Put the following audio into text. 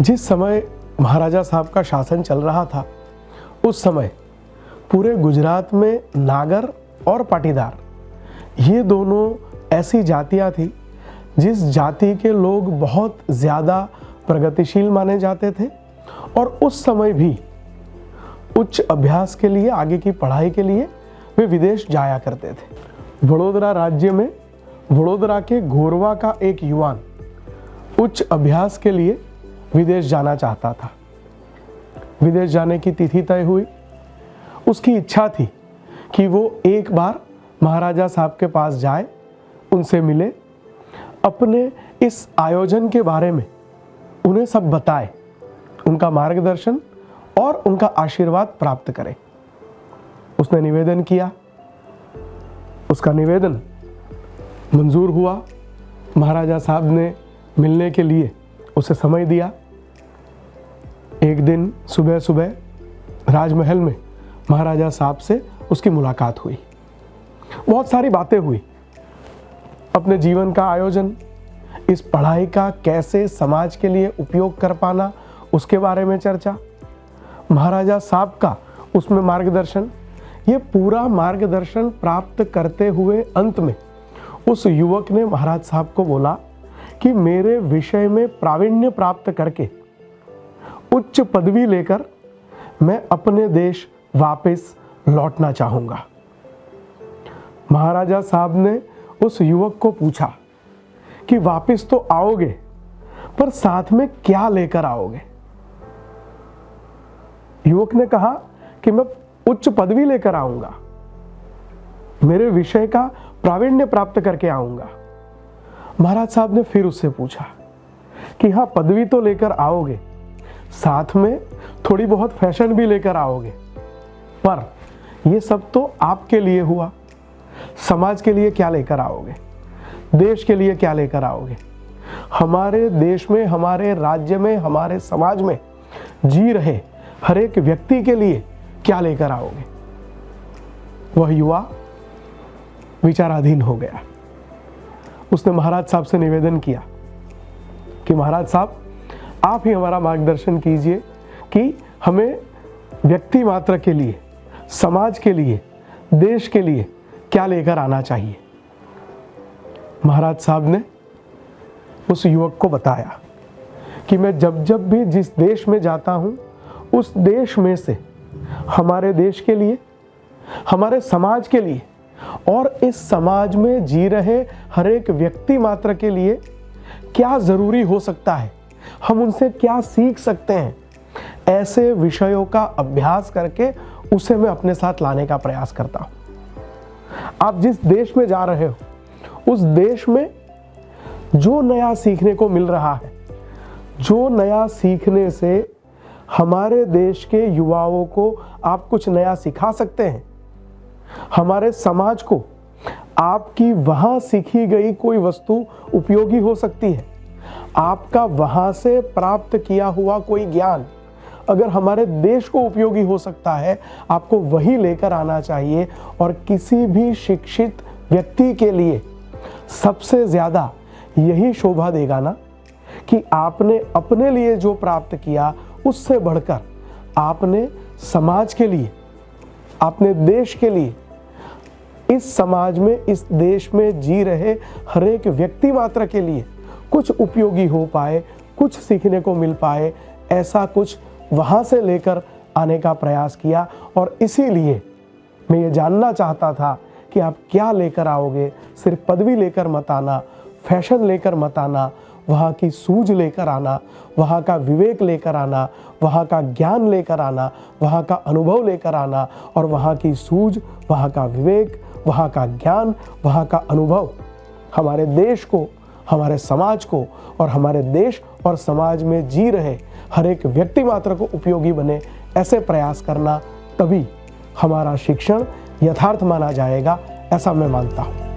जिस समय महाराजा साहब का शासन चल रहा था, उस समय पूरे गुजरात में नागर और पाटीदार ये दोनों ऐसी जातियां थी जिस जाति के लोग बहुत ज़्यादा प्रगतिशील माने जाते थे और उस समय भी उच्च अभ्यास के लिए, आगे की पढ़ाई के लिए वे विदेश जाया करते थे। वडोदरा राज्य में वडोदरा के घोरवा का एक युवान उच्च अभ्यास के लिए विदेश जाना चाहता था। विदेश जाने की तिथि तय हुई। उसकी इच्छा थी कि वो एक बार महाराजा साहब के पास जाए, उनसे मिले, अपने इस आयोजन के बारे में उन्हें सब बताए, उनका मार्गदर्शन और उनका आशीर्वाद प्राप्त करे। उसने निवेदन किया, उसका निवेदन मंजूर हुआ। महाराजा साहब ने मिलने के लिए उसे समय दिया। एक दिन सुबह सुबह राजमहल में महाराजा साहब से उसकी मुलाकात हुई। बहुत सारी बातें हुई, अपने जीवन का आयोजन, इस पढ़ाई का कैसे समाज के लिए उपयोग कर पाना, उसके बारे में चर्चा, महाराजा साहब का उसमें मार्गदर्शन। ये पूरा मार्गदर्शन प्राप्त करते हुए अंत में उस युवक ने महाराज साहब को बोला कि मेरे विषय में प्रावीण्य प्राप्त करके उच्च पदवी लेकर मैं अपने देश वापस लौटना चाहूंगा। महाराजा साहब ने उस युवक को पूछा कि वापस तो आओगे, पर साथ में क्या लेकर आओगे? युवक ने कहा कि मैं उच्च पदवी लेकर आऊंगा, मेरे विषय का प्रावीण्य प्राप्त करके आऊंगा। महाराज साहब ने फिर उससे पूछा कि हाँ, पदवी तो लेकर आओगे, साथ में थोड़ी बहुत फैशन भी लेकर आओगे, पर ये सब तो आपके लिए हुआ, समाज के लिए क्या लेकर आओगे? देश के लिए क्या लेकर आओगे? हमारे देश में, हमारे राज्य में, हमारे समाज में जी रहे हर एक व्यक्ति के लिए क्या लेकर आओगे? वह युवा विचाराधीन हो गया। उसने महाराज साहब से निवेदन किया कि महाराज साहब, आप ही हमारा मार्गदर्शन कीजिए कि हमें व्यक्ति मात्र के लिए, समाज के लिए, देश के लिए क्या लेकर आना चाहिए। महाराज साहब ने उस युवक को बताया कि मैं जब जब भी जिस देश में जाता हूं, उस देश में से हमारे देश के लिए, हमारे समाज के लिए और इस समाज में जी रहे हर एक व्यक्ति मात्र के लिए क्या जरूरी हो सकता है, हम उनसे क्या सीख सकते हैं, ऐसे विषयों का अभ्यास करके उसे मैं अपने साथ लाने का प्रयास करता हूं। आप जिस देश में जा रहे हो, उस देश में जो नया सीखने को मिल रहा है, जो नया सीखने से हमारे देश के युवाओं को आप कुछ नया सिखा सकते हैं, हमारे समाज को आपकी वहां सीखी गई कोई वस्तु उपयोगी हो सकती है, आपका वहां से प्राप्त किया हुआ कोई ज्ञान अगर हमारे देश को उपयोगी हो सकता है, आपको वही लेकर आना चाहिए। और किसी भी शिक्षित व्यक्ति के लिए सबसे ज्यादा यही शोभा देगा ना कि आपने अपने लिए जो प्राप्त किया, उससे बढ़कर आपने समाज के लिए, अपने देश के लिए, इस समाज में, इस देश में जी रहे हर एक व्यक्ति मात्र के लिए कुछ उपयोगी हो पाए, कुछ सीखने को मिल पाए, ऐसा कुछ वहां से लेकर आने का प्रयास किया। और इसीलिए मैं ये जानना चाहता था कि आप क्या लेकर आओगे। सिर्फ पदवी लेकर मत आना, फैशन लेकर मत आना, वहाँ की सूझ लेकर आना, वहाँ का विवेक लेकर आना, वहाँ का ज्ञान लेकर आना, वहाँ का अनुभव लेकर आना। और वहाँ की सूझ, वहाँ का विवेक, वहाँ का ज्ञान, वहाँ का अनुभव हमारे देश को, हमारे समाज को और हमारे देश और समाज में जी रहे हर एक व्यक्ति मात्र को उपयोगी बने, ऐसे प्रयास करना, तभी हमारा शिक्षण यथार्थ माना जाएगा, ऐसा मैं मानता हूँ।